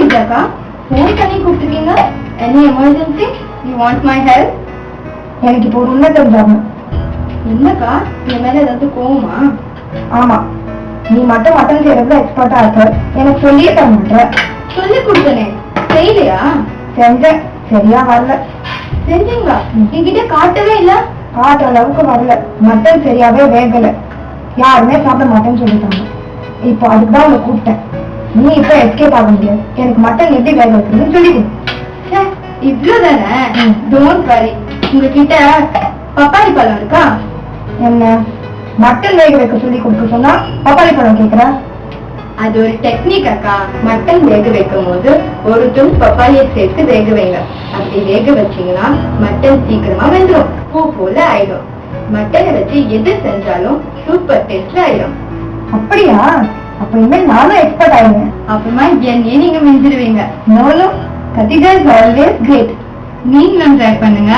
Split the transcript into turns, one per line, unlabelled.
இல்லக்கா, ஃபோன் பண்ணி கூப்பிட்டுருக்கீங்க. Any emergency? You want my help?
எனக்கு இப்போ ஒரு உண்மை தெரிஞ்சாகணும்.
என்னக்கா, என் மேல ஏதாவது கோவமா?
ஆமா, நீ மட்டும் மட்டன் செய்யறதுல எக்ஸ்பர்ட்டா இருக்க. எனக்கு சொல்லியே தர மாட்டேற.
சொல்லி கொடுத்தனே, செய்யலையா?
செஞ்சேன், சரியா வரல.
செஞ்சீங்களா? என்கிட்ட காட்டவே இல்ல.
காட்டுற அளவுக்கு வரல. மட்டன் சரியாவே வேகல. யாருமே சாப்பிட மாட்டேன்னு சொல்லிட்டாங்க. இப்போ அதுக்குதான் உங்களை கூப்பிட்டேன். நீ இப்ப எஸ்கேப் ஆக முடியாது. எனக்கு மட்டன் எப்படி வேக வைக்கிறதுன்னு சொல்லி கொடு.
இவ்வளவுதானே? Don't worry. உங்ககிட்ட பப்பாளி பழம் இருக்கா?
என்ன மட்டன் வேக வைக்க சொல்லி கொடுக்க சொன்னா பப்பாளி பழம் கேக்குற?
அது ஒரு டெக்னிக் அக்கா. மட்டன் வேக வைக்கும் போது ஒரு துண்டு பப்பாளியை சேர்த்து வேக வைங்க. அப்படி வேக வச்சீங்கன்னா மட்டன் சீக்கிரமா வெந்துடும், பூ போல ஆயிடும். மட்டனை வச்சு எது செஞ்சாலும் சூப்பர் டேஸ்ட்ல ஆயிடும்.
அப்படியா? அப்ப இனிமேல் நானும் எக்ஸ்பர்ட் ஆயிடுவேன்.
அப்புறமா என்னையே நீங்க மிஞ்சிடுவீங்க.
நானும் கத்திகா இஸ் ஆல்வேஸ் கிரேட்.
நீங்களும் ட்ரை பண்ணுங்க.